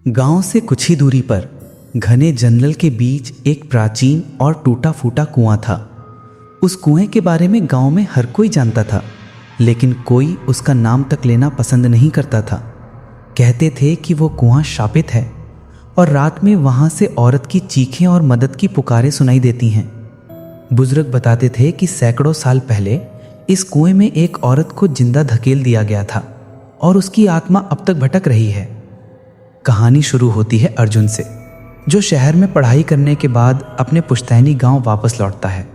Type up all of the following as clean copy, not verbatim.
गांव से कुछ ही दूरी पर घने जंगल के बीच एक प्राचीन और टूटा फूटा कुआं था। उस कुएं के बारे में गांव में हर कोई जानता था, लेकिन कोई उसका नाम तक लेना पसंद नहीं करता था। कहते थे कि वो कुआं शापित है और रात में वहां से औरत की चीखें और मदद की पुकारें सुनाई देती हैं। बुजुर्ग बताते थे कि सैकड़ों साल पहले इस कुएं में एक औरत को जिंदा धकेल दिया गया था और उसकी आत्मा अब तक भटक रही है। कहानी शुरू होती है अर्जुन से, जो शहर में पढ़ाई करने के बाद अपने पुश्तैनी गांव वापस लौटता है।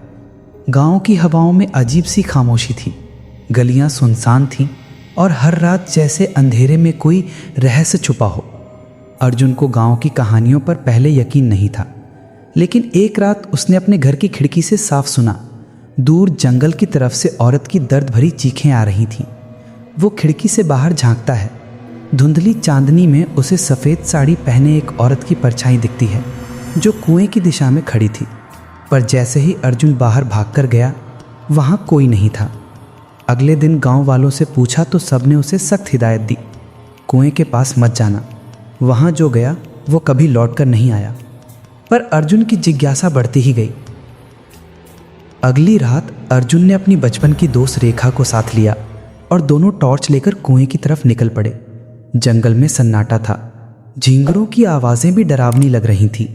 गांव की हवाओं में अजीब सी खामोशी थी, गलियां सुनसान थीं और हर रात जैसे अंधेरे में कोई रहस्य छुपा हो। अर्जुन को गांव की कहानियों पर पहले यकीन नहीं था, लेकिन एक रात उसने अपने घर की खिड़की से साफ सुना, दूर जंगल की तरफ से औरत की दर्द भरी चीखें आ रही थीं। वो खिड़की से बाहर झांकता है। धुंधली चांदनी में उसे सफ़ेद साड़ी पहने एक औरत की परछाई दिखती है, जो कुएं की दिशा में खड़ी थी। पर जैसे ही अर्जुन बाहर भागकर गया, वहाँ कोई नहीं था। अगले दिन गांव वालों से पूछा तो सबने उसे सख्त हिदायत दी, कुएं के पास मत जाना। वहाँ जो गया वो कभी लौटकर नहीं आया। पर अर्जुन की जिज्ञासा बढ़ती ही गई। अगली रात अर्जुन ने अपनी बचपन की दोस्त रेखा को साथ लिया और दोनों टॉर्च लेकर कुएं की तरफ निकल पड़े। जंगल में सन्नाटा था, झींगरों की आवाज़ें भी डरावनी लग रही थीं।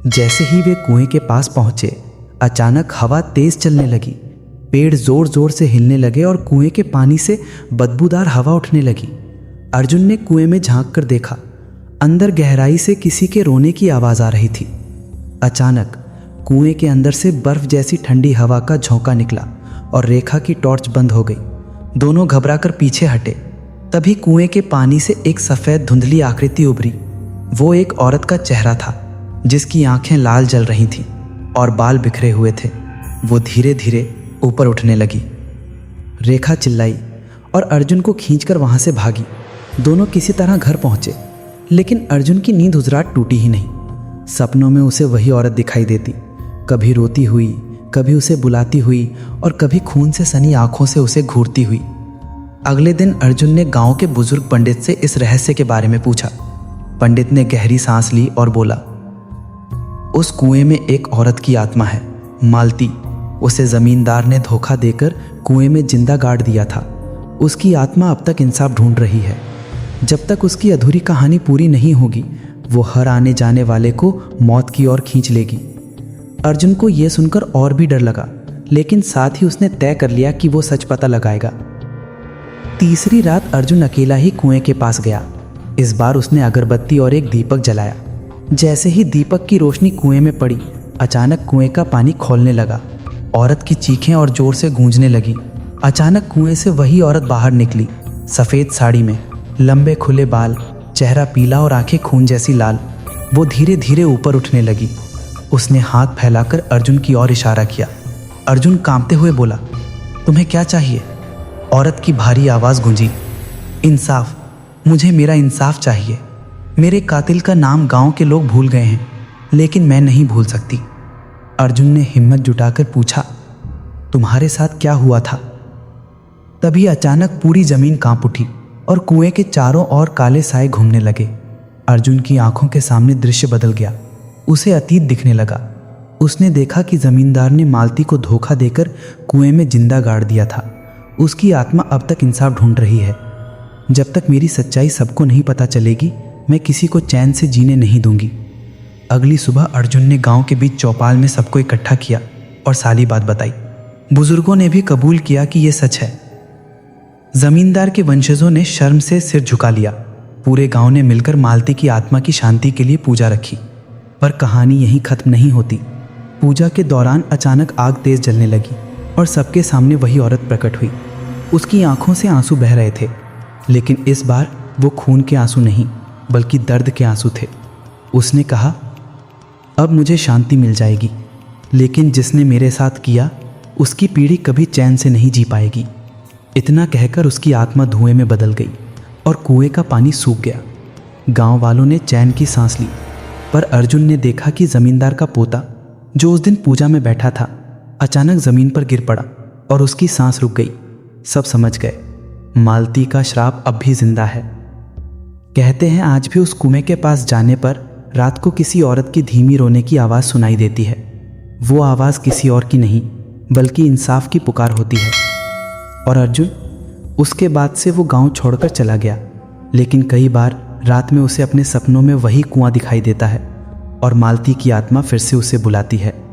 जैसे ही वे कुएं के पास पहुंचे, अचानक हवा तेज चलने लगी, पेड़ जोर जोर से हिलने लगे और कुएं के पानी से बदबूदार हवा उठने लगी। अर्जुन ने कुएं में झांक कर देखा, अंदर गहराई से किसी के रोने की आवाज़ आ रही थी। अचानक कुएं के अंदर से बर्फ जैसी ठंडी हवा का झोंका निकला और रेखा की टॉर्च बंद हो गई। दोनों घबराकर पीछे हटे। तभी कुएं के पानी से एक सफ़ेद धुंधली आकृति उभरी। वो एक औरत का चेहरा था, जिसकी आंखें लाल जल रही थीं और बाल बिखरे हुए थे। वो धीरे धीरे ऊपर उठने लगी। रेखा चिल्लाई और अर्जुन को खींचकर वहां से भागी। दोनों किसी तरह घर पहुंचे, लेकिन अर्जुन की नींद हुजराट टूटी ही नहीं। सपनों में उसे वही औरत दिखाई देती, कभी रोती हुई, कभी उसे बुलाती हुई और कभी खून से सनी आंखों से उसे घूरती हुई। अगले दिन अर्जुन ने गांव के बुजुर्ग पंडित से इस रहस्य के बारे में पूछा। पंडित ने गहरी सांस ली और बोला, उस कुएं में एक औरत की आत्मा है, मालती। उसे जमींदार ने धोखा देकर कुएं में जिंदा गाड़ दिया था। उसकी आत्मा अब तक इंसाफ ढूंढ रही है। जब तक उसकी अधूरी कहानी पूरी नहीं होगी, वो हर आने जाने वाले को मौत की ओर खींच लेगी। अर्जुन को यह सुनकर और भी डर लगा, लेकिन साथ ही उसने तय कर लिया कि वो सच पता लगाएगा। तीसरी रात अर्जुन अकेला ही कुएं के पास गया। इस बार उसने अगरबत्ती और एक दीपक जलाया। जैसे ही दीपक की रोशनी कुएं में पड़ी, अचानक कुएं का पानी खौलने लगा। औरत की चीखें और जोर से गूंजने लगी। अचानक कुएं से वही औरत बाहर निकली, सफ़ेद साड़ी में, लंबे खुले बाल, चेहरा पीला और आंखें खून जैसी लाल। वो धीरे धीरे ऊपर उठने लगी। उसने हाथ फैलाकर अर्जुन की ओर इशारा किया। अर्जुन कांपते हुए बोला, तुम्हें क्या चाहिए? औरत की भारी आवाज़ गूंजी, इंसाफ, मुझे मेरा इंसाफ चाहिए। मेरे कातिल का नाम गांव के लोग भूल गए हैं, लेकिन मैं नहीं भूल सकती। अर्जुन ने हिम्मत जुटाकर पूछा, तुम्हारे साथ क्या हुआ था? तभी अचानक पूरी जमीन कांप उठी और कुएं के चारों ओर काले साए घूमने लगे। अर्जुन की आंखों के सामने दृश्य बदल गया। उसे अतीत दिखने लगा। उसने देखा कि जमींदार ने मालती को धोखा देकर कुएं में जिंदा गाड़ दिया था। उसकी आत्मा अब तक इंसाफ ढूंढ रही है। जब तक मेरी सच्चाई सबको नहीं पता चलेगी, मैं किसी को चैन से जीने नहीं दूंगी। अगली सुबह अर्जुन ने गांव के बीच चौपाल में सबको इकट्ठा किया और सारी बात बताई। बुजुर्गों ने भी कबूल किया कि यह सच है। जमींदार के वंशजों ने शर्म से सिर झुका लिया। पूरे गांव ने मिलकर मालती की आत्मा की शांति के लिए पूजा रखी। पर कहानी यहीं खत्म नहीं होती। पूजा के दौरान अचानक आग तेज जलने लगी और सबके सामने वही औरत प्रकट हुई। उसकी आंखों से आंसू बह रहे थे, लेकिन इस बार वो खून के आंसू नहीं, बल्कि दर्द के आंसू थे। उसने कहा, अब मुझे शांति मिल जाएगी, लेकिन जिसने मेरे साथ किया, उसकी पीढ़ी कभी चैन से नहीं जी पाएगी। इतना कहकर उसकी आत्मा धुएं में बदल गई और कुएं का पानी सूख गया। गांव वालों ने चैन की सांस ली। पर अर्जुन ने देखा कि जमींदार का पोता, जो उस दिन पूजा में बैठा था, अचानक जमीन पर गिर पड़ा और उसकी सांस रुक गई। सब समझ गए, मालती का श्राप अब भी जिंदा है। कहते हैं आज भी उस कुएं के पास जाने पर रात को किसी औरत की धीमी रोने की आवाज़ सुनाई देती है। वो आवाज़ किसी और की नहीं बल्कि इंसाफ की पुकार होती है। और अर्जुन उसके बाद से वो गांव छोड़कर चला गया, लेकिन कई बार रात में उसे अपने सपनों में वही कुआं दिखाई देता है और मालती की आत्मा फिर से उसे बुलाती है।